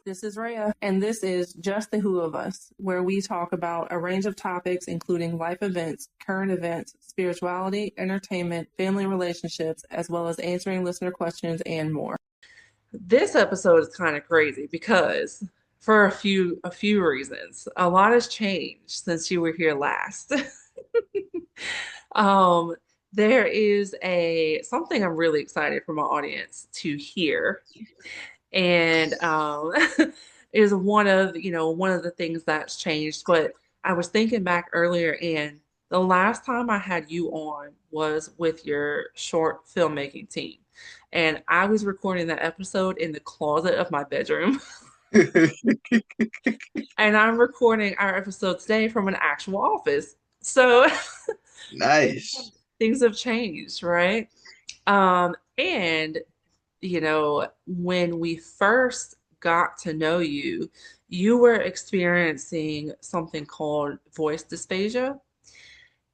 This is Reah, and this is Just the Who of Us, where we talk about a range of topics including life events, current events, spirituality, entertainment, family relationships, as well as answering listener questions and more. This episode is kind of crazy because for a few reasons. A lot has changed since you were here last. Um, there is a something I'm really excited for my audience to hear, and is one of the things that's changed. But I was thinking back earlier, and the last time I had you on was with your short filmmaking team, and I was recording that episode in the closet of my bedroom. And I'm recording our episode today from an actual office. So Nice. things have changed, right? And when we first got to know you, you were experiencing something called voice dysphagia.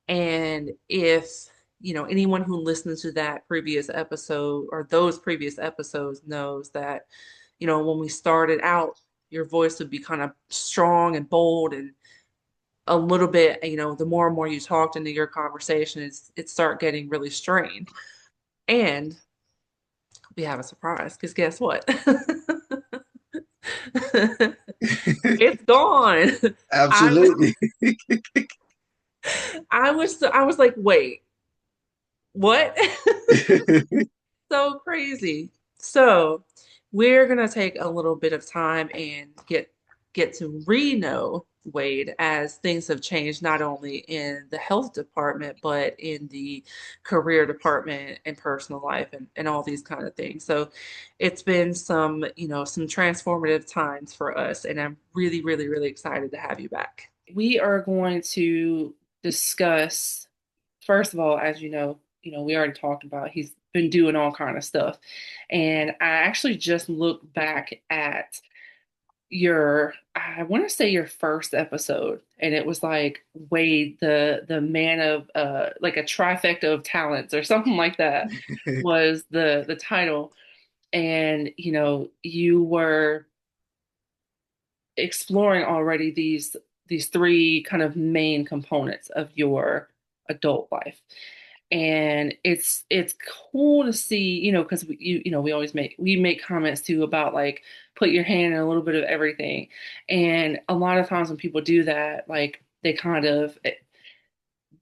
And if, anyone who listens to that previous episode or those previous episodes knows that, when we started out, your voice would be kind of strong and bold and a little bit, the more and more you talked into your conversation, it start getting really strained. And we have a surprise because guess what? It's gone. I was Absolutely. I was like, wait, what? So crazy. So we're gonna take a little bit of time and get to re-know Wade as things have changed not only in the health department but in the career department and personal life and all these kind of things. So it's been some transformative times for us, and I'm really, really, really excited to have you back. We are going to discuss, first of all, as we already talked about, he's been doing all kind of stuff. And I actually just looked back at I want to say your first episode, and it was like Wade, the man of like a trifecta of talents or something like that was the title. And you were exploring already these three kind of main components of your adult life. And it's cool to see, because we always make comments too about like put your hand in a little bit of everything. And a lot of times when people do that, like they kind of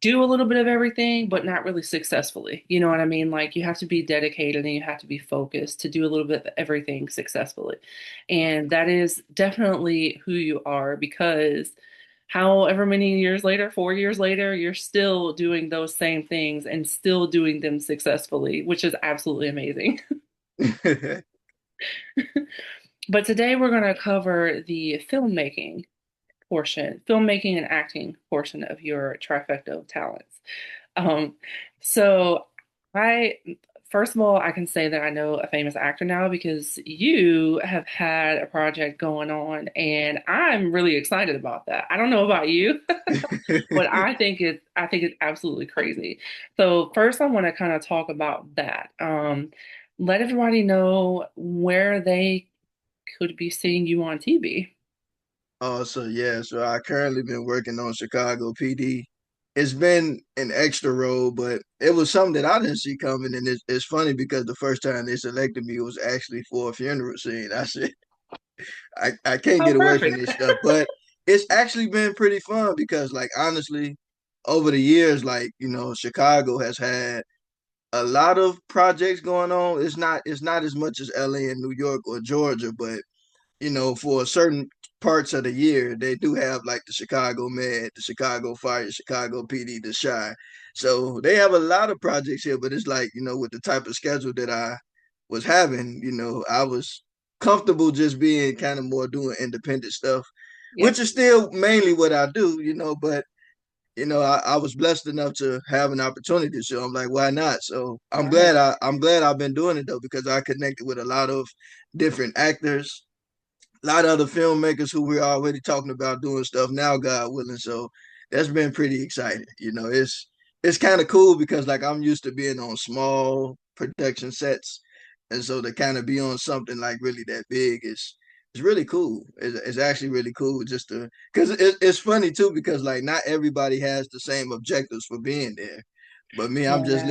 do a little bit of everything, but not really successfully. You know what I mean? Like you have to be dedicated and you have to be focused to do a little bit of everything successfully. And that is definitely who you are, because however many years later, 4 years later, you're still doing those same things and still doing them successfully, which is absolutely amazing. But today we're going to cover the filmmaking and acting portion of your trifecta of talents. Um, so I, first of all, I can say that I know a famous actor now because you have had a project going on, and I'm really excited about that. I don't know about you, but I think it's absolutely crazy. So first, I want to kind of talk about that. Let everybody know where they could be seeing you on TV. Oh, so yeah, so I currently been working on Chicago PD. It's been an extra role, but it was something that I didn't see coming. And it's funny because the first time they selected me was actually for a funeral scene. I said, I can't Oh, get away from perfect. this stuff. But it's actually been pretty fun because, like, honestly, over the years, like, Chicago has had a lot of projects going on. It's not as much as LA and New York or Georgia, but for certain parts of the year, they do have like the Chicago Med, the Chicago Fire, Chicago PD, the Shy. So they have a lot of projects here, but it's like, with the type of schedule that I was having, I was comfortable just being kind of more doing independent stuff, which Yep. is still mainly what I do, but I was blessed enough to have an opportunity. So I'm like, why not? So Right. I'm glad I've been doing it though, because I connected with a lot of different actors, a lot of other filmmakers who we're already talking about doing stuff now, God willing. So that's been pretty exciting. It's kind of cool because like I'm used to being on small production sets. And so to kind of be on something like really that big is it's really cool. It's actually really cool just to because it's funny too because like not everybody has the same objectives for being there. But me, Yeah. I'm just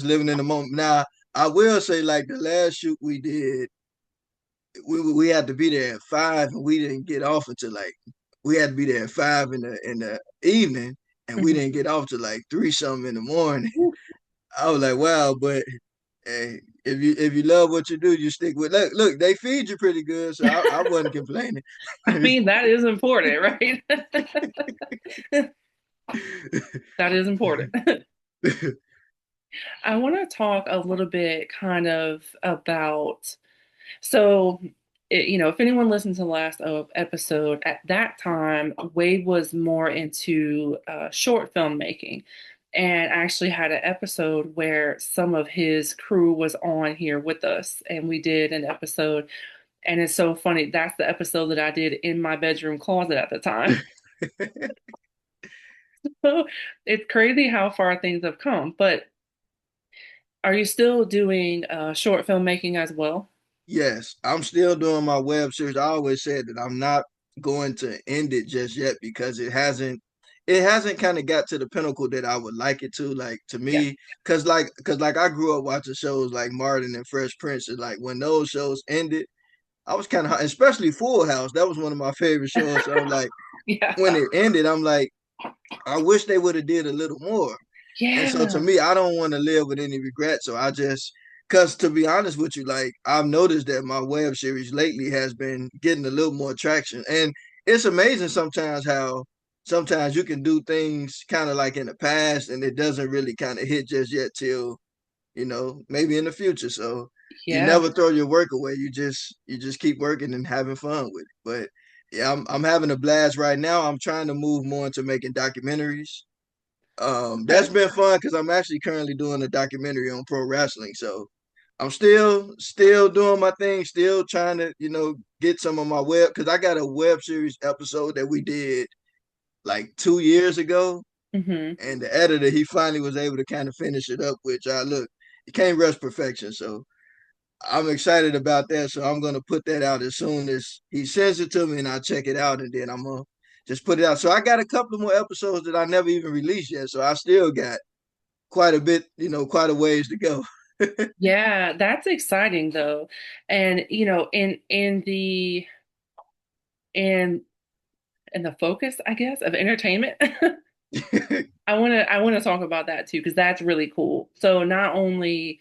living in the moment. Now, I will say like the last shoot we did, we had to be there at 5 and we didn't get off until like we had to be there at 5 in the evening and we Mhm. didn't get off till like 3 something in the morning. I was like, wow, but hey, if you love what you do, you stick with. Look, they feed you pretty good, so I wasn't complaining. I mean, that is important, right? That is important. I want to talk a little bit kind of about so if anyone listened to the last episode, at that time, Wade was more into short filmmaking and actually had an episode where some of his crew was on here with us. And we did an episode. And it's so funny. That's the episode that I did in my bedroom closet at the time. So it's crazy how far things have come. But are you still doing short filmmaking as well? Yes, I'm still doing my web series. I always said that I'm not going to end it just yet because it hasn't kind of got to the pinnacle that I would like it to. Like to Yeah. me, cause like I grew up watching shows like Martin and Fresh Prince, and like when those shows ended, I was kind of, especially Full House. That was one of my favorite shows. So I'm like, Yeah. when it ended, I'm like, I wish they would have did a little more. And so to Yeah. me, I don't want to live with any regret. So I just, because to be honest with you, like I've noticed that my web series lately has been getting a little more traction. And it's amazing sometimes how sometimes you can do things kind of like in the past and it doesn't really kind of hit just yet till, maybe in the future. So you Yeah. never throw your work away. You just keep working and having fun with it. But yeah, I'm having a blast right now. I'm trying to move more into making documentaries. That's Okay. been fun because I'm actually currently doing a documentary on pro wrestling. So I'm still doing my thing, still trying to, get some of my web because I got a web series episode that we did like 2 years ago. Hmm. And the editor, he finally was able to kind of finish it up, which I look, you can't rush perfection. So I'm excited about that. So I'm gonna put that out as soon as he sends it to me and I check it out and then I'm gonna just put it out. So I got a couple more episodes that I never even released yet. So I still got quite a bit, quite a ways to go. Yeah, that's exciting though. And in in the focus, I guess, of entertainment, I want to talk about that too because that's really cool. So not only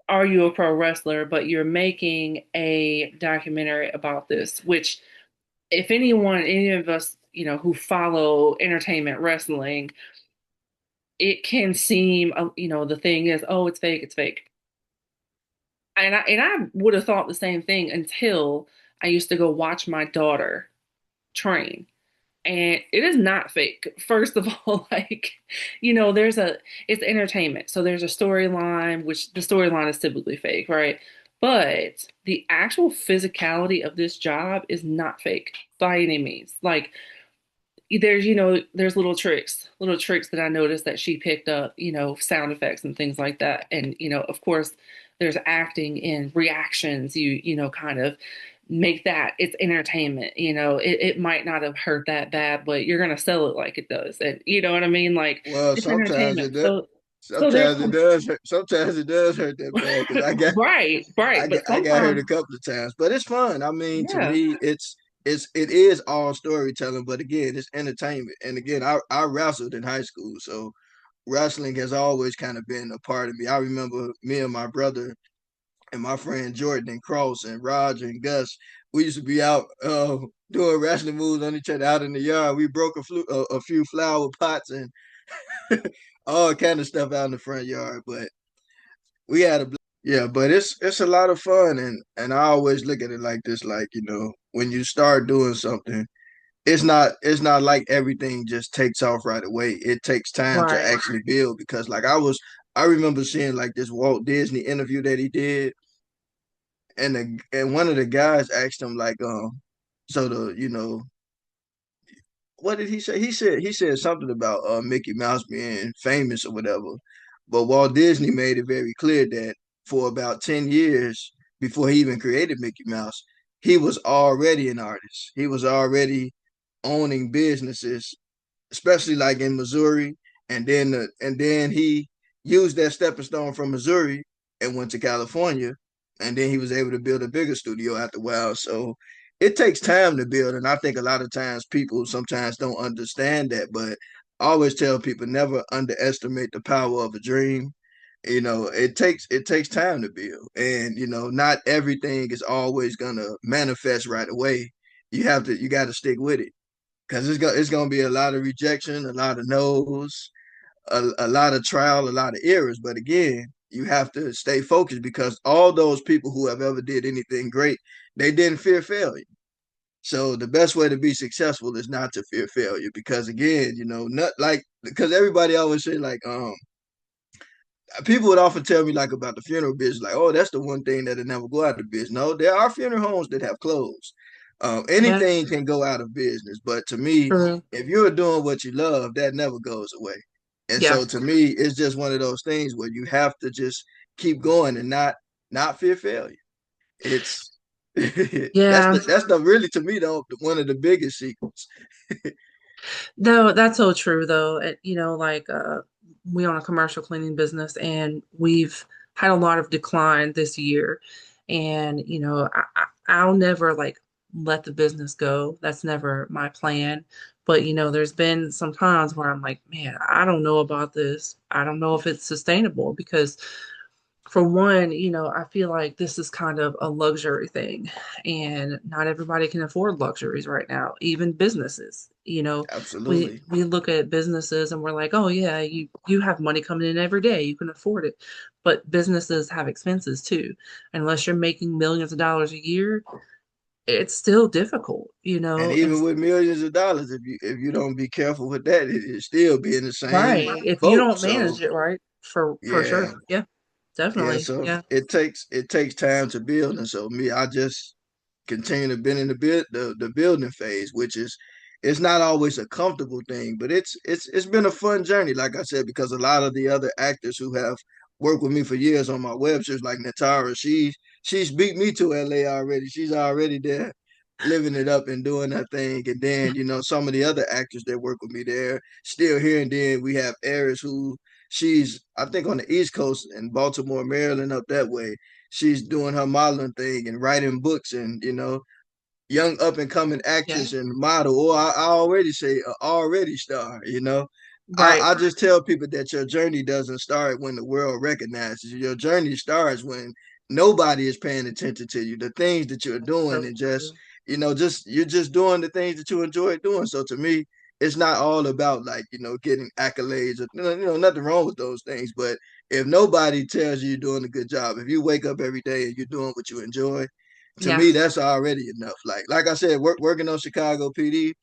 are you a pro wrestler, but you're making a documentary about this, which if any of us, who follow entertainment wrestling, it can seem, the thing is, oh, it's fake. And I would have thought the same thing until I used to go watch my daughter train. And it is not fake. First of all, like, it's entertainment. So there's a storyline, which the storyline is typically fake, right? But the actual physicality of this job is not fake by any means. Like, there's little tricks that I noticed that she picked up, sound effects and things like that. And, of course, there's acting and reactions. Kind of make that it's entertainment. It might not have hurt that bad, but you're going to sell it like it does. And you know what I mean? Like Well, it's sometimes entertainment. it does. So there's Sometimes it does. Sometimes it does hurt that bad because right, right. But I got hurt a sometimes, couple of times, but it's fun. I mean, to yeah, me, it is all storytelling, but again, it's entertainment. And again, I wrestled in high school, so wrestling has always kind of been a part of me. I remember me and my brother and my friend Jordan and Cross and Roger and Gus. We used to be out doing wrestling moves on each other out in the yard. We broke a few flower pots and all kind of stuff out in the front yard. But we had a yeah, but it's a lot of fun and I always look at it like this, like, when you start doing something, it's not like everything just takes off right away. It takes time to right. actually build because like I remember seeing like this Walt Disney interview that he did and one of the guys asked him like so the what did he say? He said something about Mickey Mouse being famous or whatever. But Walt Disney made it very clear that for about 10 years before he even created Mickey Mouse, he was already an artist. He was already owning businesses, especially like in Missouri. And then he used that stepping stone from Missouri and went to California. And then he was able to build a bigger studio after a while. So it takes time to build. And I think a lot of times people sometimes don't understand that. But I always tell people never underestimate the power of a dream. It takes time to build. And not everything is always gonna manifest right away. You got to stick with it because it's gonna be a lot of rejection, a lot of no's, a lot of trial, a lot of errors. But again, you have to stay focused because all those people who have ever did anything great, they didn't fear failure. So the best way to be successful is not to fear failure because again, not like because everybody always say like people would often tell me like about the funeral business, like, oh, that's the one thing that'll never go out of business. No, there are funeral homes that have closed. Yeah, Anything can go out of business, but to me, true. if you're doing what you love, that never goes away. And Yeah, so to me, it's just one of those things where you have to just keep going and not fear failure. It's that's yeah. the really to me though one of the biggest secrets. No, that's so true though. Like we own a commercial cleaning business and we've had a lot of decline this year. And I'll never like let the business go. That's never my plan. But there's been some times where I'm like, man, I don't know about this. I don't know if it's sustainable because for one, I feel like this is kind of a luxury thing, and not everybody can afford luxuries right now, even businesses. We Absolutely. we look at businesses and we're like, oh yeah, you have money coming in every day, you can afford it. But businesses have expenses too. Unless you're making millions of dollars a year, it's still difficult, And and even with millions of dollars, if you don't be careful with that, it still be in the same right. If you boat. don't So manage it right, for yeah, sure. Yeah, yeah. definitely. So Yeah. it takes time to build, and so me, I just continue to been in the building phase, which is it's not always a comfortable thing, but it's been a fun journey, like I said, because a lot of the other actors who have worked with me for years on my web series, like Natara, she's beat me to LA already. She's already there living it up and doing her thing. And then, some of the other actors that work with me there still here. And then we have Eris who she's I think on the East Coast in Baltimore, Maryland, up that way. She's doing her modeling thing and writing books and young up and coming Yeah. actress and model, or I already say already star. Right. I just tell people that your journey doesn't start when the world recognizes you. Your journey starts when nobody is paying attention to you. The things that you're doing So and just true. you're just doing the things that you enjoy doing. So to me, it's not all about like getting accolades or nothing wrong with those things. But if nobody tells you you're doing a good job, if you wake up every day and you're doing what you enjoy, to Yeah. me that's already enough. Like I said, working on Chicago PD,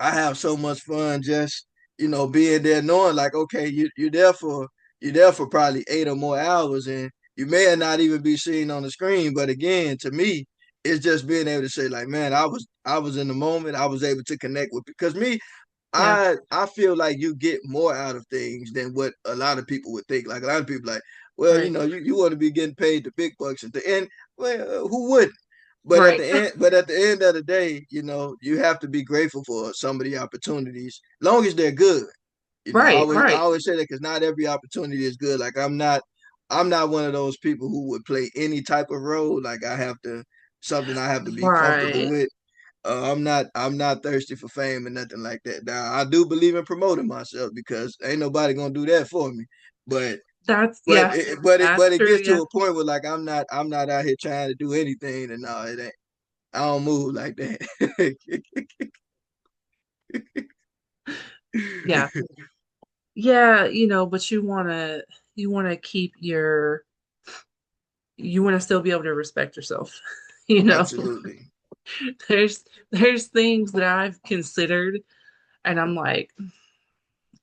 I have so much fun just being there, knowing like okay, you're there for probably 8 or more hours, and you may not even be seen on the screen. But again, to me, it's just being able to say like, man, I was in the moment. I was able to connect with because me, Yeah. I feel like you get more out of things than what a lot of people would think. Like a lot of people like, well, Right. you want to be getting paid the big bucks at the end. Well, who wouldn't? Right. But at the end of the day, you have to be grateful for some of the opportunities, long as they're good. I Right. always I Right. always say that because not every opportunity is good. Like I'm not one of those people who would play any type of role. Like something I have to be comfortable Right. with. I'm not thirsty for fame and nothing like that. Now I do believe in promoting myself because ain't nobody gonna do that for me. But That's but yeah. it, but it That's but it true. gets Yeah. to a point where like I'm not out here trying to do anything and no, it ain't. I don't move like that. Yeah. Yeah, but you wanna keep you wanna still be able to respect yourself. You know. Absolutely. There's things that I've considered and I'm like,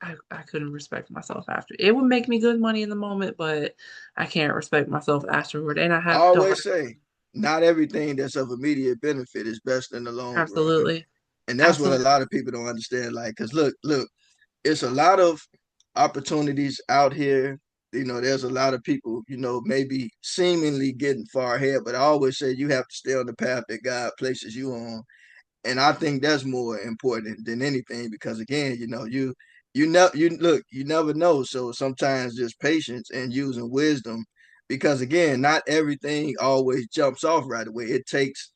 I couldn't respect myself after. It would make me good money in the moment, but I can't respect myself afterward. And I I have always daughters. say not everything that's of immediate benefit is best in the long run. Absolutely. And that's what a Absolutely. lot of people don't understand. Like, cause look, it's a lot of opportunities out here there's a lot of people, maybe seemingly getting far ahead, but I always say you have to stay on the path that God places you on. And I think that's more important than anything because again, you never know. So sometimes just patience and using wisdom because again, not everything always jumps off right away. It takes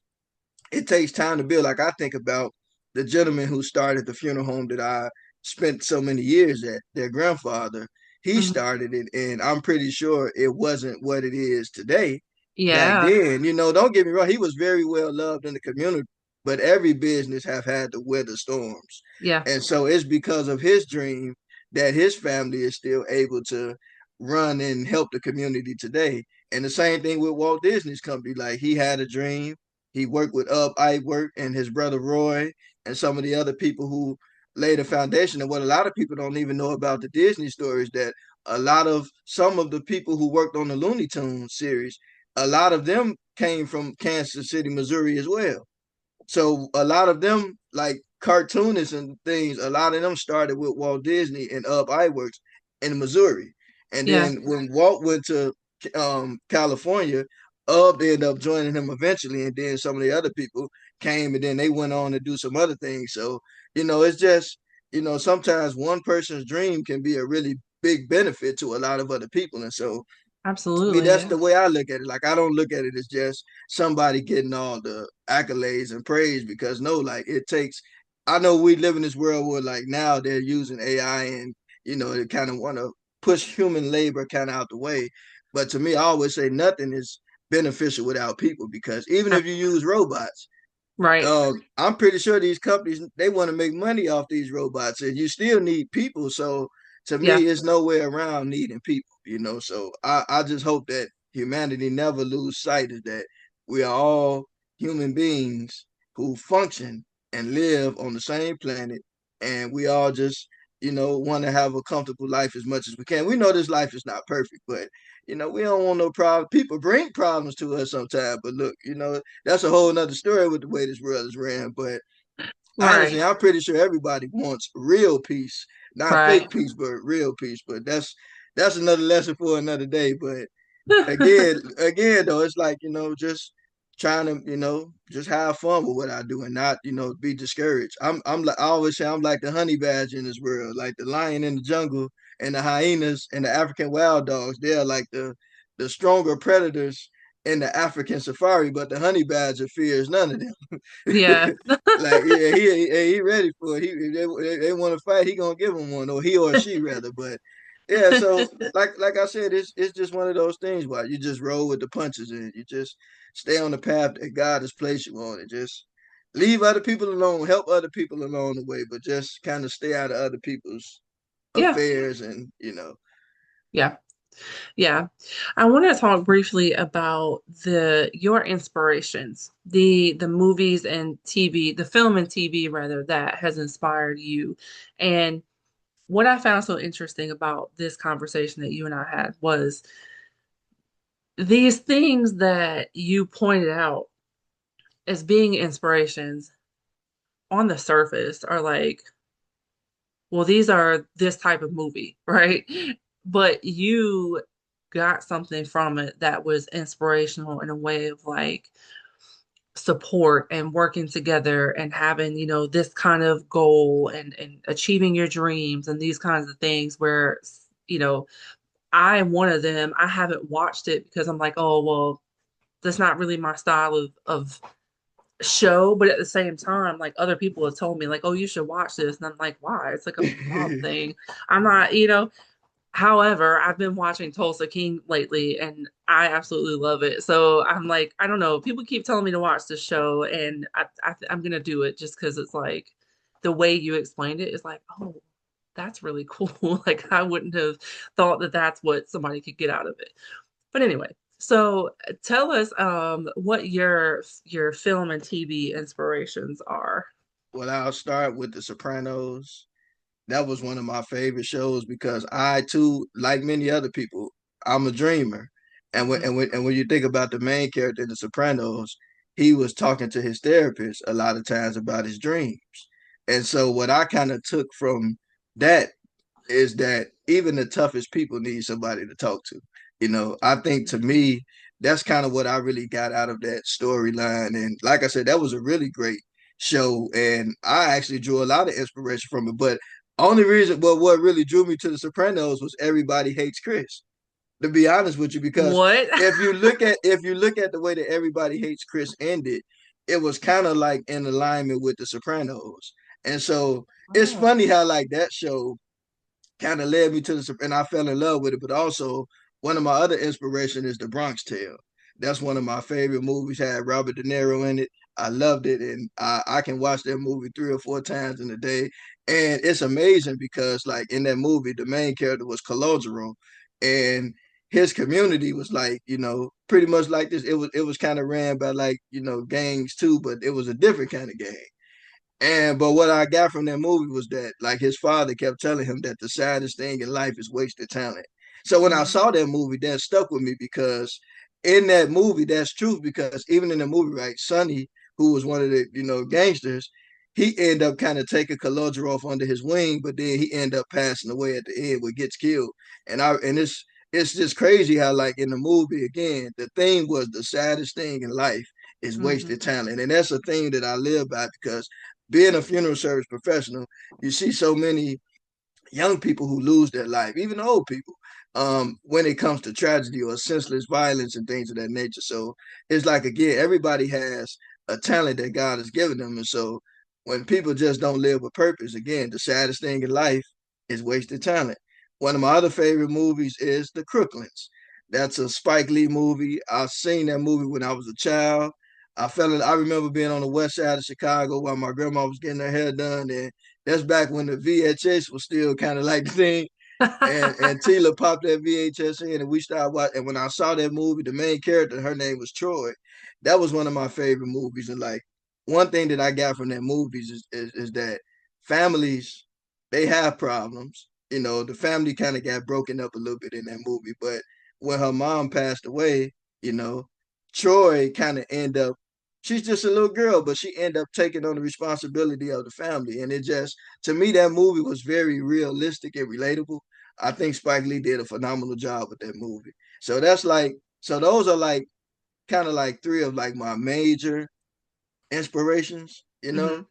time to build. Like I think about the gentleman who started the funeral home that I spent so many years at, their grandfather. He Mhm. started it, and I'm pretty sure it wasn't what it is today. Back Yeah. then, don't get me wrong, he was very well loved in the community, but every business have had to weather storms. Yeah. And so it's because of his dream that his family is still able to run and help the community today. And the same thing with Walt Disney's company. Like he had a dream, he worked with Iwerk and his brother Roy and some of the other people who laid a foundation. And what a lot of people don't even know about the Disney stories that some of the people who worked on the Looney Tunes series, a lot of them came from Kansas City, Missouri as well. So a lot of them, like cartoonists and things, a lot of them started with Walt Disney and Iwerks in Missouri. And Yeah. then when Walt went to California, ended up joining him eventually. And then some of the other people came and then they went on to do some other things. So, it's just, sometimes one person's dream can be a really big benefit to a lot of other people. And so to me, Absolutely. that's Yeah. the way I look at it. Like I don't look at it as just somebody getting all the accolades and praise because no, like it takes. I know we live in this world where like now they're using AI and they kind of want to push human labor kind of out the way. But to me, I always say nothing is beneficial without people because even if you use robots, Right. I'm pretty sure these companies they want to make money off these robots, and you still need people. So to Yeah. me, it's no way around needing people. So I just hope that humanity never lose sight of that we are all human beings who function and live on the same planet, and we all just want to have a comfortable life as much as we can. We know this life is not perfect, but we don't want no problem. People bring problems to us sometimes, but look, that's a whole nother story with the way this world is ran. But honestly, Right. I'm pretty sure everybody wants real peace, not fake Right. peace, but real peace. But that's another lesson for another day. But again though, it's like, just trying to, just have fun with what I do and not, be discouraged. I'm like I always say I'm like the honey badger in this world, like the lion in the jungle and the hyenas and the African wild dogs. They're like the stronger predators in the African safari, but the honey badger fears none of them. Yeah. Like yeah, he ready for it. They want to fight, he gonna give them one, or he or she rather. But yeah, so like I said, it's just one of those things where you just roll with the punches and you just stay on the path that God has placed you on, and just leave other people alone, help other people along the way, but just kind of stay out of other people's Yeah. affairs and Yeah. Yeah. I want to talk briefly about the your inspirations, the movies and TV, the film and TV rather that has inspired you. And what I found so interesting about this conversation that you and I had was these things that you pointed out as being inspirations on the surface are like, well, these are this type of movie, right? But you got something from it that was inspirational in a way of like support and working together and having, this kind of goal and achieving your dreams and these kinds of things where, you know, I am one of them. I haven't watched it because I'm like, oh, well, that's not really my style of show. But at the same time, like other people have told me, like, oh, you should watch this. And I'm like, why? It's like a mom thing. I'm not. However, I've been watching Tulsa King lately and I absolutely love it. So I'm like, I don't know. People keep telling me to watch this show and I'm going to do it just because it's like the way you explained it is like, oh, that's really cool. Like I wouldn't have thought that that's what somebody could get out of it. But anyway, so tell us what your film and TV inspirations are. well, I'll start with The Sopranos. That was one of my favorite shows because I too, like many other people, I'm a dreamer. And when Mhm. you think about the main character in The Sopranos, he was talking to his therapist a lot of times about his dreams. And so what I kind of took from that is that even the toughest people need somebody to talk to. I think to me, that's kind of what I really got out of that storyline. And like I said, that was a really great show. And I actually drew a lot of inspiration from it. But only reason, but what really drew me to The Sopranos was everybody hates Chris, to be honest with you, because What? if you look at the way that everybody hates Chris ended, it was kind of like in alignment with The Sopranos. And so it's Oh. funny how like that show kind of led me to the, and I fell in love with it. But also, one of my other inspiration is The Bronx Tale. That's one of my favorite movies. Had Robert De Niro in it. I loved it, and I can watch that movie 3 or 4 times in a day. And it's amazing because, like in that movie, the main character was Calogero, and his community was like, pretty much like this. It was kind of ran by like gangs too, but it was a different kind of gang. But what I got from that movie was that like his father kept telling him that the saddest thing in life is wasted talent. So when I Mhm. saw that movie, that stuck with me because in that movie, that's truth. Because even in the movie, right, Sonny, who was one of the gangsters, he ended up kind of taking Kalodra off under his wing, but then he ended up passing away at the end, where gets killed. And it's just crazy how like in the movie again, the thing was the saddest thing in life is wasted Mhm. talent, and that's a thing that I live by because being a funeral service professional, you see so many young people who lose their life, even old people, when it comes to tragedy or senseless violence and things of that nature. So it's like, again, everybody has a talent that God has given them. And so when people just don't live with purpose, again, the saddest thing in life is wasted talent. One of my other favorite movies is The Crooklins. That's a Spike Lee movie. I've seen that movie when I was a child. I remember being on the west side of Chicago while my grandma was getting her hair done, and that's back when the VHS was still kind of like the thing. And Tila popped that VHS in, and we started watching. And when I saw that movie, the main character, her name was Troy. That was one of my favorite movies. And like one thing that I got from that movies is that families, they have problems. The family kind of got broken up a little bit in that movie. But when her mom passed away, you know, Troy kind of end up, she's just a little girl, but she ended up taking on the responsibility of the family. And it just, to me, that movie was very realistic and relatable. I think Spike Lee did a phenomenal job with that movie. So that's like, so those are like kind of like three of like my major inspirations, Mhm.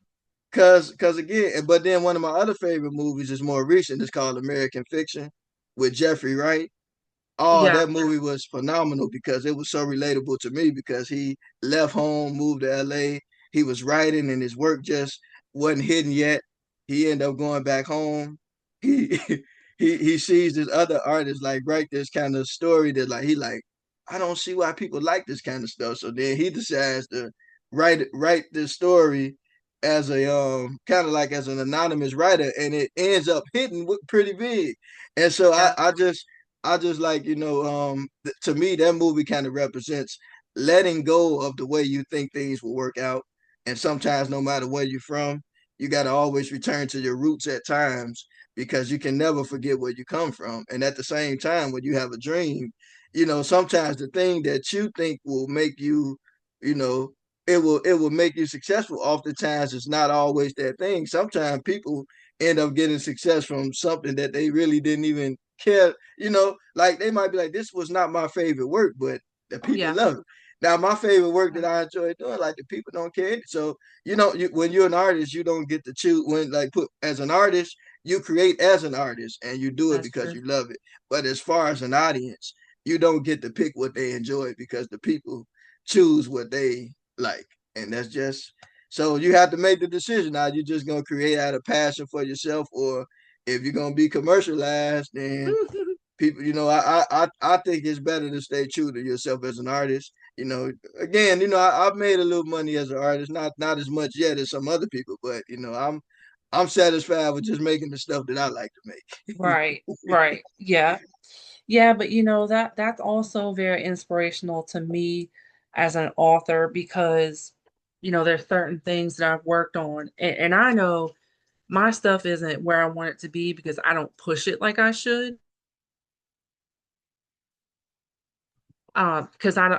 Cause again, but then one of my other favorite movies is more recent. It's called American Fiction with Jeffrey Wright. Oh, Yeah. that movie was phenomenal because it was so relatable to me because he left home, moved to LA. He was writing and his work just wasn't hidden yet. He ended up going back home. He he sees this other artist like write this kind of story that like he like, I don't see why people like this kind of stuff. So then he decides to write this story as a kind of like as an anonymous writer, and it ends up hitting pretty big. And so I, Yeah. I just I just like, to me, that movie kind of represents letting go of the way you think things will work out. And sometimes, no matter where you're from, you got to always return to your roots at times because you can never forget where you come from. And at the same time, when you have a dream, sometimes the thing that you think will make you, you know, it will make you successful. Oftentimes, it's not always that thing. Sometimes people end up getting success from something that they really didn't even care, like they might be like, this was not my favorite work, but the people Yeah. love it. Now, my favorite work that Right. I enjoy doing, like the people don't care. So, when you're an artist, you don't get to choose when, like, put as an artist, you create as an artist and you do it That's because true. you love it. But as far as an audience, you don't get to pick what they enjoy because the people choose what they like. And that's just so you have to make the decision. Now you're just gonna create out of passion for yourself, or if you're gonna be commercialized, then people, I think it's better to stay true to yourself as an artist. Again, I've made a little money as an artist, not as much yet as some other people, but I'm satisfied with just making the stuff that I like to make. Right. Right. Yeah. Yeah, but that's also very inspirational to me as an author because there's certain things that I've worked on and I know my stuff isn't where I want it to be because I don't push it like I should. Because I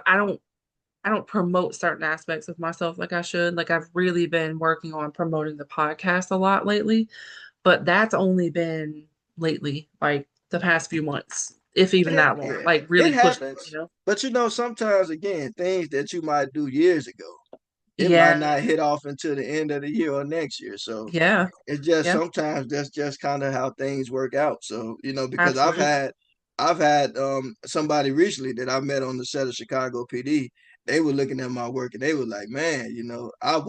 don't promote certain aspects of myself like I should. Like I've really been working on promoting the podcast a lot lately, but that's only been lately, like the past few months, if even Yeah, that long, yeah, like it really pushing, happens. But sometimes again, things that you might do years ago, it might Yeah, not hit off until the end of the year or next year. So yeah, it's just yeah, sometimes that's just kind of how things work out. So, because absolutely. I've had somebody recently that I met on the set of Chicago PD. They were looking at my work and they were like, man, I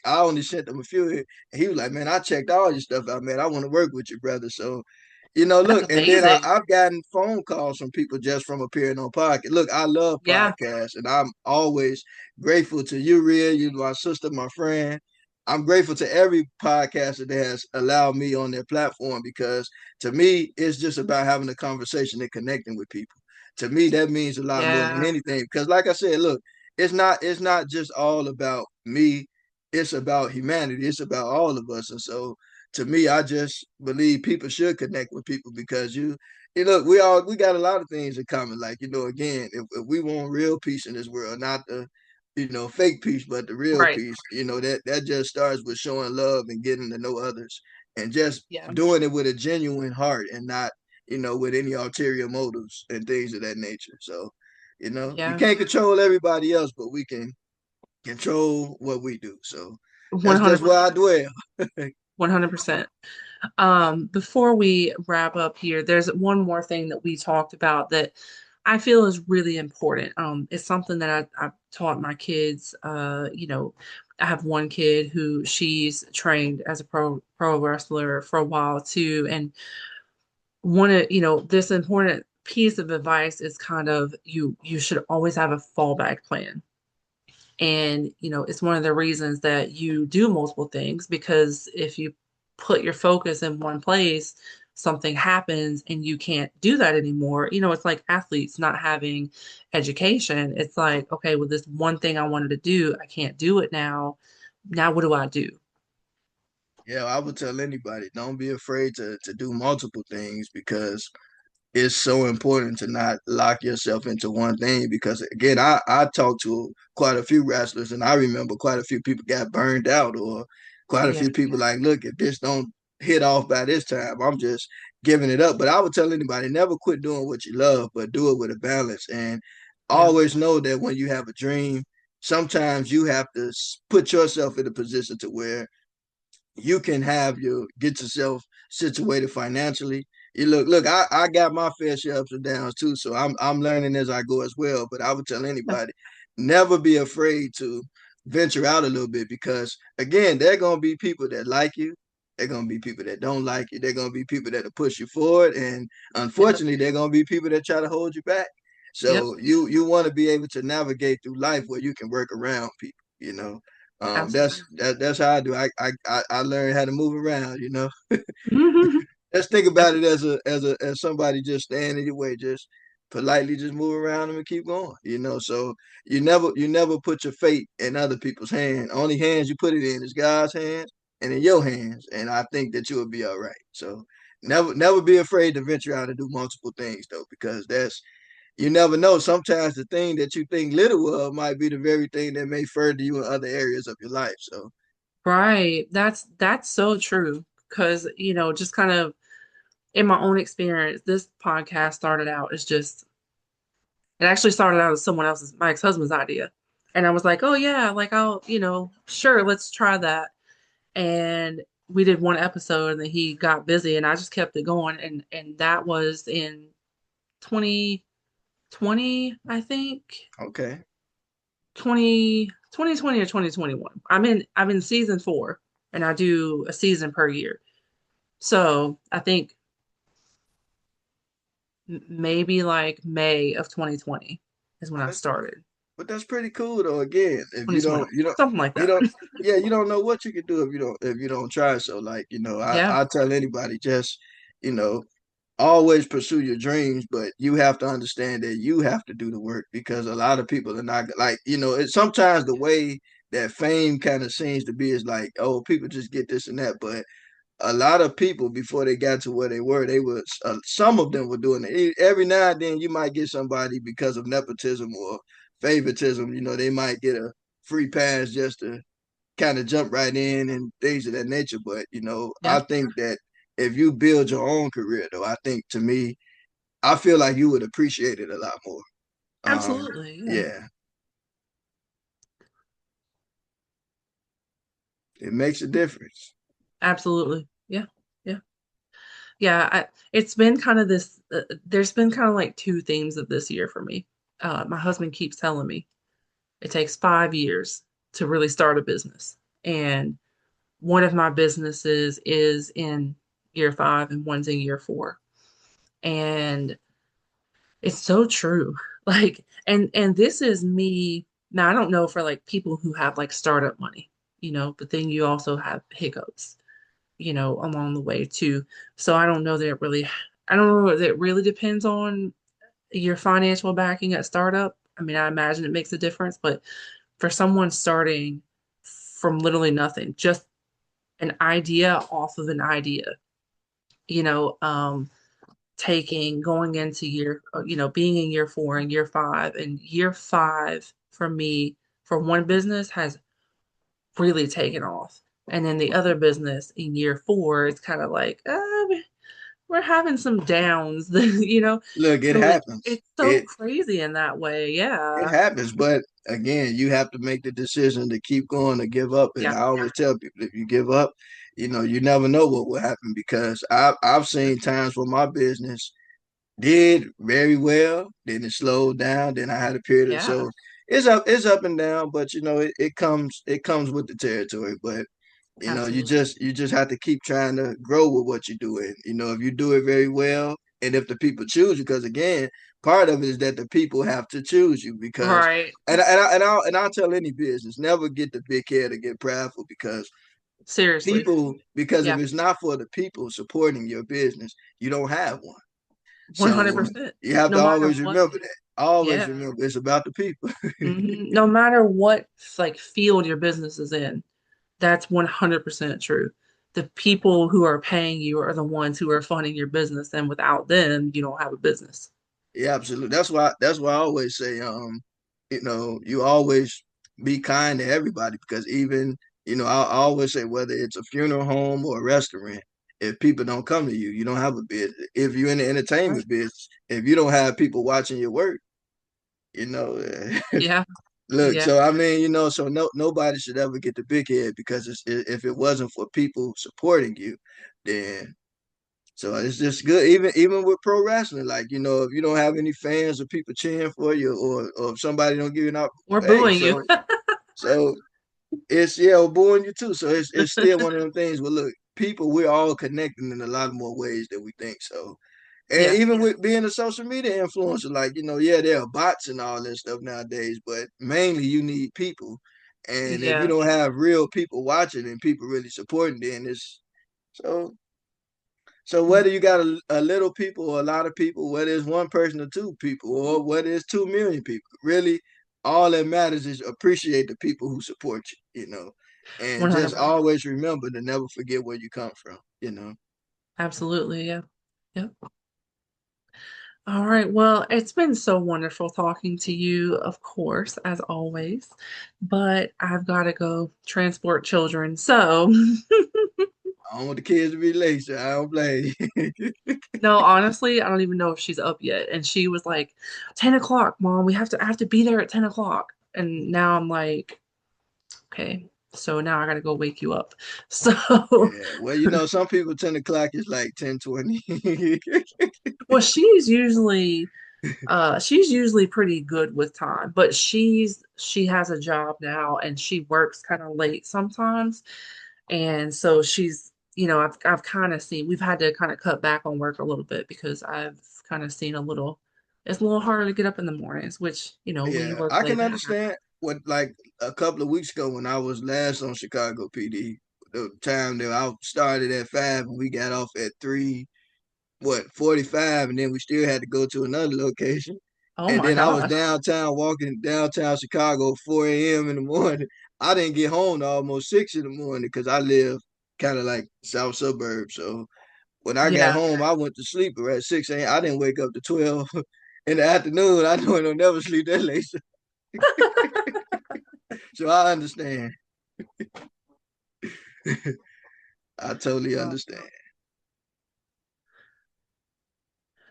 only sent them a few here. And he was like, man, I checked all your stuff out, man. I want to work with you, brother. So, That's look, and then amazing. I've gotten phone calls from people just from appearing on podcast. Look, I love Yeah, podcasts, and I'm always grateful to you, Reah, you my sister, my friend. I'm grateful to every podcaster that has allowed me on their platform because to me, it's just about having a conversation and connecting with people. To me, that means a lot more than yeah, anything. Because like I said, look, it's not just all about me. It's about humanity. It's about all of us. And so to me, I just believe people should connect with people because look, we got a lot of things in common. Like, again, if we want real peace in this world, not the fake peace, but the real right. peace, that just starts with showing love and getting to know others and just Yeah, doing it with a genuine heart and not, with any ulterior motives and things of that nature. So, we yeah, can't control everybody else, but we can control what we do. So that's just 100%. where I dwell. 100%. Before we wrap up here, there's one more thing that we talked about that I feel is really important. It's something that I've taught my kids. I have one kid who she's trained as a pro wrestler for a while too, and one of this important piece of advice is kind of you should always have a fallback plan. And, it's one of the reasons that you do multiple things because if you put your focus in one place, something happens and you can't do that anymore. It's like athletes not having education. It's like, okay, well, this one thing I wanted to do, I can't do it now. Now, what do I do? Yeah, I would tell anybody, don't be afraid to do multiple things because it's so important to not lock yourself into one thing because again, I talked to quite a few wrestlers and I remember quite a few people got burned out or quite a Yeah, few people like, look, if this don't hit off by this time, I'm just giving it up. But I would tell anybody, never quit doing what you love, but do it with a balance. And yeah, always know that when you have a dream, sometimes you have to put yourself in a position to where you can get yourself situated financially. You look, I got my fair share of ups and downs too, so I'm learning as I go as well. But I would tell yeah, anybody, never be afraid to venture out a little bit because again, there are gonna be people that like you, there are gonna be people that don't like you, there are gonna be people that will push you forward, and yep, unfortunately, there are gonna be people that try to hold you back. yep, So you want to be able to navigate through life where you can work around people. That's absolutely. that's how I do. I learned how to move around. Mhm. Just think That's about it as somebody just standing in your way, just politely just move around them and keep going. So you never put your fate in other people's hands. Only hands you put it in is God's hands and in your hands. And I think that you will be all right. So never be afraid to venture out and do multiple things though, because that's you never know. Sometimes the thing that you think little of might be the very thing that may further you in other areas of your life. So right. That's so true. Because, just kind of in my own experience, this podcast started out as just it actually started out as someone else's, my ex-husband's idea. And I was like, oh yeah, like I'll, sure, let's try that. And we did one episode and then he got busy and I just kept it going. And that was in 2020, I think. okay. 2020 or 2021. I'm in season 4 and I do a season per year. So I think maybe like May of 2020 is when Oh, I started. but that's pretty cool though. Again, if you 2021, don't, you don't, something like you that. don't, yeah, you don't know what you can do if you don't try. So like, Yeah. I tell anybody just, you know, always pursue your dreams, but you have to understand that you have to do the work because a lot of people are not like, it's sometimes the way that fame kind of seems to be is like, oh, people just get this and that, but a lot of people before they got to where they were some of them were doing it every now and then. You might get somebody because of nepotism or favoritism, they might get a free pass just to kind of jump right in and things of that nature. But Yeah. I think that if you build your own career though, I think to me I feel like you would appreciate it a lot more. Absolutely. Yeah. Yeah, it makes a difference. Absolutely. Yeah. Yeah. Yeah. It's been kind of this, there's been kind of like two themes of this year for me. My husband keeps telling me it takes 5 years to really start a business. And one of my businesses is in year 5 and one's in year 4. And it's so true. Like, and this is me. Now, I don't know for like people who have like startup money, but then you also have hiccups, along the way too. So I don't know that it really depends on your financial backing at startup. I mean, I imagine it makes a difference, but for someone starting from literally nothing, just an idea off of an idea, you know, um, going into being in year 4 and year 5, and year 5 for me, for one business, has really taken off. And then the other business in year 4, it's kind of like, we're having some downs, Look, it So happens. it's so crazy in that way. It Yeah. happens, but again, you have to make the decision to keep going or give up. And Yeah. I always tell people, if you give up, you never know what will happen because I've seen times where my business did very well, then it slowed down, then I had a period of Yeah. so it's up and down, but it comes with the territory. But you Absolutely. just have to keep trying to grow with what you're doing. If you do it very well, and if the people choose you, because again, part of it is that the people have to choose you because, Right. and I'll tell any business, never get the big head or get prideful Seriously. because if Yeah. it's not for the people supporting your business, you don't have one. So 100%. you have No to matter always what. remember that. Always Yeah. remember it's about the people. No matter what like field your business is in, that's 100% true. The people who are paying you are the ones who are funding your business, and without them, you don't have a business. Yeah, absolutely. That's why I always say, you always be kind to everybody because even, I always say whether it's a funeral home or a restaurant, if people don't come to you, you don't have a business. If you're in the Right. entertainment business, if you don't have people watching your work, you know, Yeah. look, Yeah. so I mean, so nobody should ever get the big head because if it wasn't for people supporting you, then so it's just good. Even with pro wrestling, like if you don't have any fans or people cheering for you, or if somebody don't give you an We're opportunity, hey, booing you. so it's we're booing you too. So it's still one of them things. But look, people, we're all connecting in a lot more ways than we think. So and Yeah. even with being a social media influencer, like yeah, there are bots and all that stuff nowadays, but mainly you need people. And if you Yeah. don't have real people watching and people really supporting, then it's so so whether you got a little people or a lot of people, whether it's one person or two people, or whether it's 2 million people, really all that matters is appreciate the people who support you, and just 100%. always remember to never forget where you come from. Absolutely. Yeah. Yeah. All right. Well, it's been so wonderful talking to you, of course, as always, but I've got to go transport children. So, I don't want the kids to be late, so I don't blame you. no, honestly, I don't even know if she's up yet. And she was like, 10 o'clock, Mom, I have to be there at 10 o'clock. And now I'm like, okay, so now I gotta go wake you up. So, Yeah, well, some people 10 o'clock is like 10:20. well, she's usually pretty good with time, but she has a job now and she works kind of late sometimes. And so I've kind of seen we've had to kind of cut back on work a little bit because I've kind of seen it's a little harder to get up in the mornings, which, when you Yeah, work I late can at night. understand what like a couple of weeks ago when I was last on Chicago PD, the time that I started at 5 and we got off at 3:45, and then we still had to go to another location. Oh And my then I was gosh. downtown walking downtown Chicago 4 a.m. in the morning. I didn't get home to almost 6 in the morning because I live kind of like south suburb. So when I got Yeah. home, I went to sleep at 6 a.m. I didn't wake up to 12 in the afternoon. I know I don't never sleep that late. So I understand. I totally Oh, understand.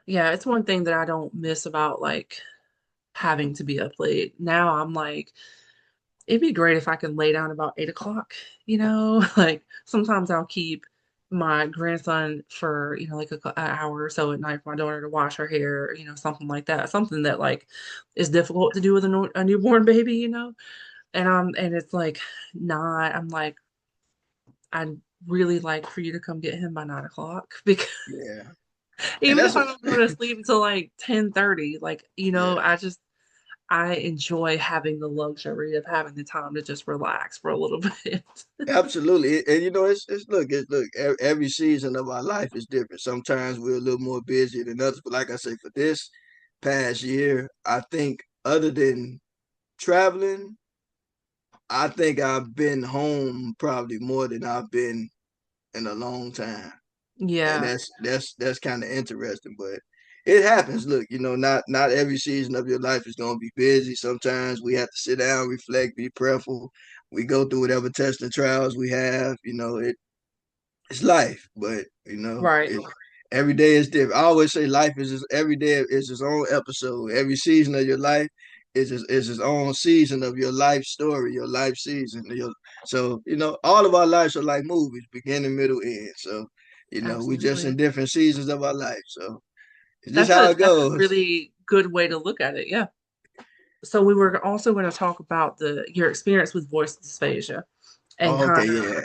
Yeah, it's one thing that I don't miss about like having to be up late. Now I'm like, it'd be great if I could lay down about 8 o'clock, you know? Like sometimes I'll keep my grandson for, like an hour or so at night for my daughter to wash her hair, something like that. Something that like is difficult to do with a newborn baby, and it's like not, I'm like, I'd really like for you to come get him by 9 o'clock because Yeah, and even that's if I what, don't go to sleep until like 10:30, like, yeah. I enjoy having the luxury of having the time to just relax for a little bit. Absolutely, and every season of our life is different. Sometimes we're a little more busy than others, but like I say, for this past year, I think other than traveling, I think I've been home probably more than I've been in a long time, and Yeah, that's kind of interesting. But it happens. Look, not every season of your life is going to be busy. Sometimes we have to sit down, reflect, be prayerful. We go through whatever tests and trials we have. It's life, but right. every day is different. I always say life is just every day is its own episode. Every season of your life is its own season of your life story, your life season. So all of our lives are like movies, beginning, middle, end. So we just in Absolutely. different seasons of our life. So it's just That's how a it that's a goes. really good way to look at it. Yeah. So we were also going to talk about the your experience with voice dysphagia and Oh, okay, kind of yeah.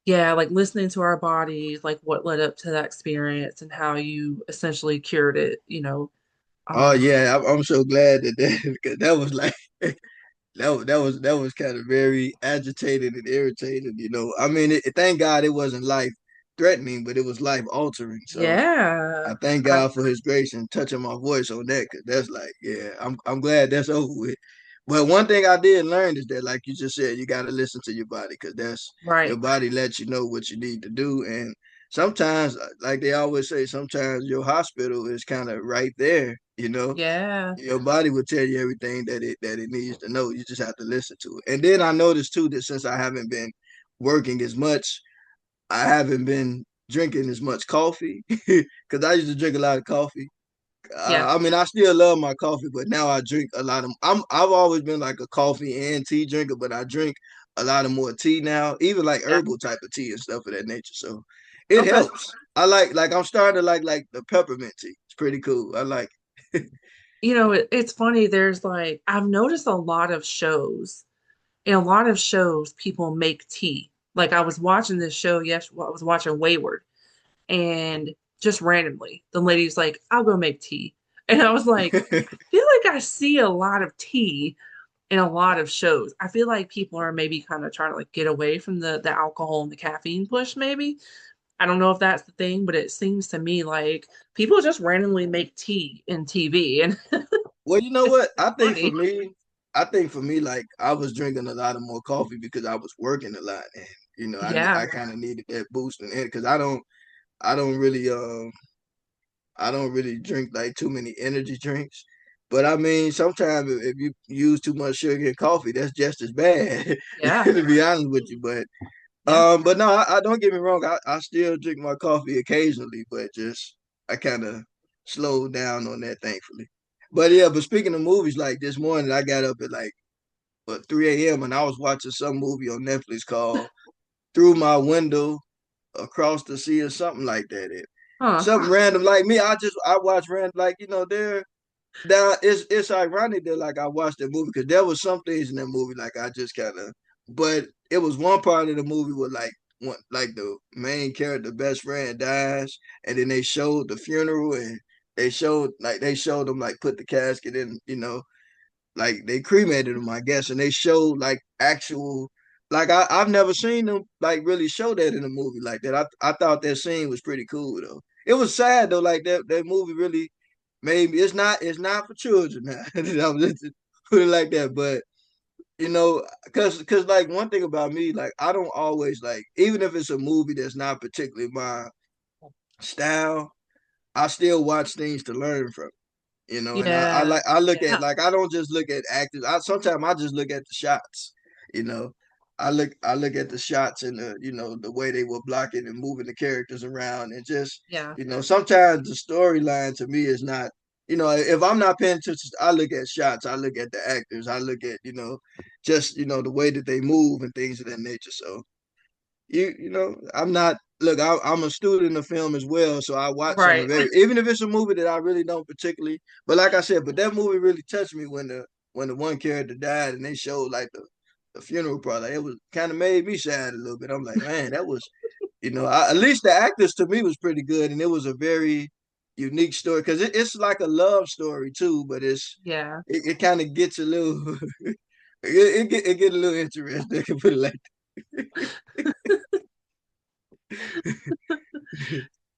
yeah, like listening to our bodies, like what led up to that experience and how you essentially cured it. Oh Um, yeah, I'm so glad because that was like that was kind of very agitated and irritated. I mean, thank God it wasn't life threatening, but it was life altering. So yeah. I thank I, God for His grace and touching my voice on that, because that's like, yeah, I'm glad that's over with. But one thing I did learn is that, like you just said, you got to listen to your body, because that's your right. body lets you know what you need to do. And sometimes, like they always say, sometimes your hospital is kind of right there. Yeah. Your body will tell you everything that it needs to know. You just have to listen to it. And then I noticed too that since I haven't been working as much, I haven't been drinking as much coffee because I used to drink a lot of coffee. Yeah. I mean, I still love my coffee, but now I drink a lot of. I've always been like a coffee and tea drinker, but I drink a lot of more tea now, even like Yeah. herbal type of tea and stuff of that nature. So it Okay. helps. I like I'm starting to like the peppermint tea. It's pretty cool. I like. It's funny. There's like, I've noticed a lot of shows. In a lot of shows, people make tea. Like I was watching this show, yes, I was watching Wayward, and just randomly, the lady's like, I'll go make tea. And I was like, I feel like I see a lot of tea in a lot of shows. I feel like people are maybe kind of trying to like get away from the alcohol and the caffeine push, maybe. I don't know if that's the thing, but it seems to me like people just randomly make tea in TV and Well, you know it's what? it's funny. I think for me, like I was drinking a lot of more coffee because I was working a lot, and I Yeah. kind of needed that boost in it because I don't really I don't really drink like too many energy drinks. But I mean, sometimes if you use too much sugar in coffee, that's just as bad, Yeah. to be honest with you. But Yeah. but no, I don't get me wrong. I still drink my coffee occasionally, but just I kind of slowed down on that, thankfully. But yeah, but speaking of movies, like this morning, I got up at like 3 a.m. and I was watching some movie on Netflix called Through My Window Across the Sea or something like that. Huh. Something random like me. I watch random like there. Now it's ironic that like I watched that movie because there was some things in that movie like I just kind of, but it was one part of the movie where like the main character best friend dies, and then they showed the funeral, and they showed them like put the casket in, like they cremated him, I guess, and they showed like actual, like I've never seen them like really show that in a movie like that. I thought that scene was pretty cool though. It was sad though, like that movie really made me. It's not for children now. I'm just put it like that, but because like one thing about me, like I don't always like, even if it's a movie that's not particularly my style, I still watch things to learn from. And I Yeah. like I look at, Yeah. like I don't just look at actors. Sometimes I just look at the shots, you know. I look at the shots and the the way they were blocking and moving the characters around and just Yeah. sometimes the storyline to me is not if I'm not paying attention, I look at shots, I look at the actors, I look at just the way that they move and things of that nature. So I'm not look. I'm a student of film as well, so I watch some Right. of it, even if it's a movie that I really don't particularly. But like I said, but that movie really touched me when the one character died and they showed like the funeral part. Like, it was kind of made me sad a little bit. I'm like, man, that was at least the actors to me was pretty good, and it was a very unique story because it's like a love story too, but Yeah. it kind of gets a little it get a little interesting. I can put it like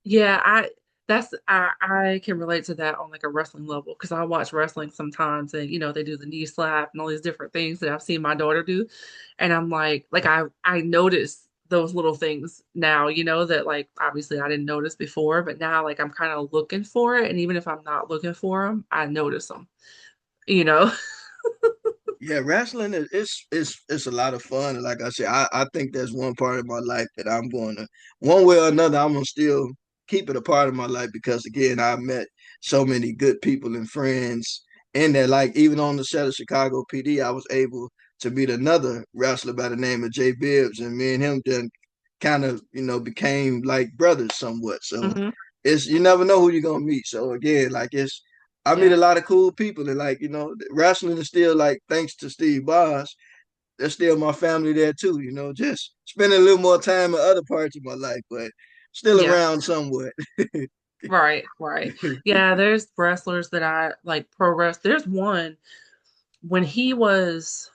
Yeah, I can relate to that on like a wrestling level because I watch wrestling sometimes and they do the knee slap and all these different things that I've seen my daughter do. And I'm like I notice those little things now, that like obviously I didn't notice before, but now like I'm kind of looking for it. And even if I'm not looking for them, I notice them, you know? Yeah, wrestling it's a lot of fun. And like I said, I think that's one part of my life that I'm going to one way or another I'm gonna still keep it a part of my life because again I met so many good people and friends in there. Like even on the set of Chicago PD, I was able to meet another wrestler by the name of Jay Bibbs, and me and him then kind of became like brothers somewhat. So Hmm. it's you never know who you're gonna meet. So again, like I meet Yeah. a lot of cool people, and like wrestling is still like thanks to Steve Boss, there's still my family there too. Just spending a little more time in other parts of my life, but still Yeah. around somewhat. Right. Right. Yeah. There's wrestlers that I like pro wrest. There's one when he was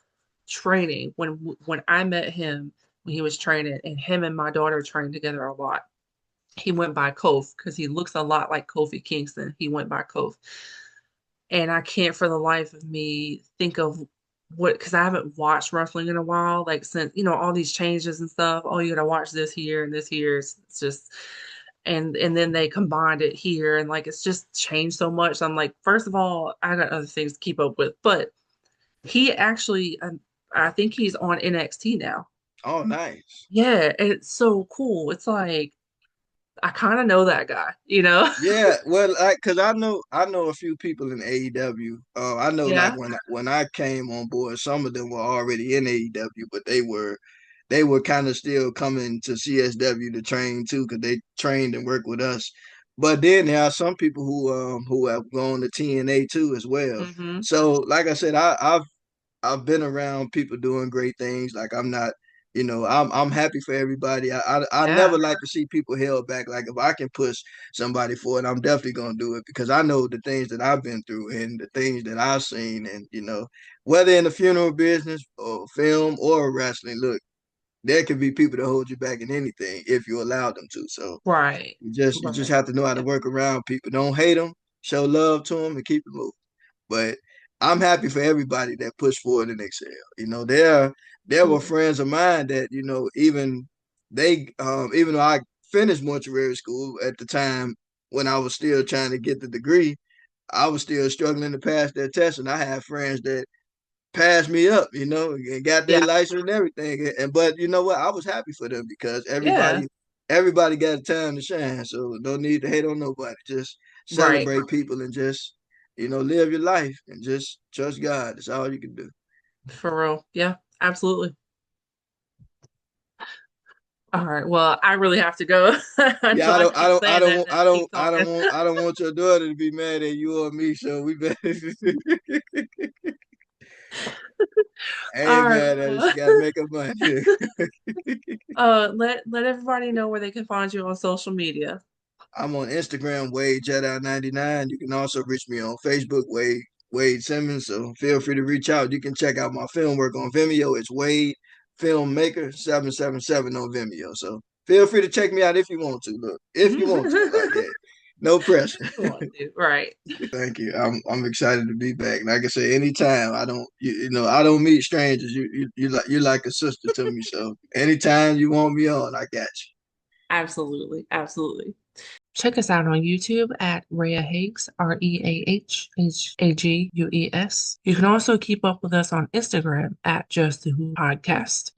training, when I met him when he was training, and him and my daughter trained together a lot. He went by Kof because he looks a lot like Kofi Kingston. He went by Kof. And I can't for the life of me think of what, because I haven't watched wrestling in a while, like since, all these changes and stuff. Oh, you gotta watch this here and this here. It's just, and then they combined it here and like it's just changed so much. I'm like, first of all, I got other things to keep up with. But he actually, I think he's on NXT now. Oh, nice. Yeah, and it's so cool. It's like I kind of know that guy, you know? Yeah, well, cause I know a few people in AEW. I know like Yeah. when I came on board, some of them were already in AEW, but they were kind of still coming to CSW to train too, because they trained and worked with us. But then there are some people who have gone to TNA too as well. Hmm. So like I said, I've been around people doing great things. Like I'm not, I'm happy for everybody. I never Yeah. like to see people held back. Like if I can push somebody forward, I'm definitely gonna do it because I know the things that I've been through and the things that I've seen, and whether in the funeral business or film or wrestling, look, there can be people that hold you back in anything if you allow them to. So Right. you just Right. have to know how to Yeah. work around people. Don't hate them, show love to them, and keep it moving. But I'm happy for everybody that pushed forward and excelled. There were Absolutely. friends of mine that even even though I finished mortuary school at the time when I was still trying to get the degree, I was still struggling to pass that test, and I had friends that passed me up, and got their Yeah. license and everything. And but you know what? I was happy for them because Yeah. everybody got a time to shine. So no need to hate on nobody. Just Right. celebrate people and just live your life and just trust God. That's all you can do. For real. Yeah. Absolutely. All right. Well, I really have to go. I Yeah, know I keep saying that and then keep talking. I don't want your daughter to be mad at you or me. So we better. Hey All right. man, Well, she got to make her money. let everybody know where they can find you on social media. I'm on Instagram, Wade Jedi 99. You can also reach me on Facebook, Wade Simmons. So feel free to reach out. You can check out my film work on Vimeo. It's Wade Filmmaker 777 on Vimeo. So feel free to check me out if you want to. Look, if you want to, like that. No pressure. If you want to. Right. Thank you. I'm excited to be back. Like I said, anytime I don't meet strangers. You're like a sister to me. So anytime you want me on, I got you. Absolutely. Absolutely. Check us out on YouTube at Reah Higgs, ReahHagues. You can also keep up with us on Instagram at Just the Who Podcast.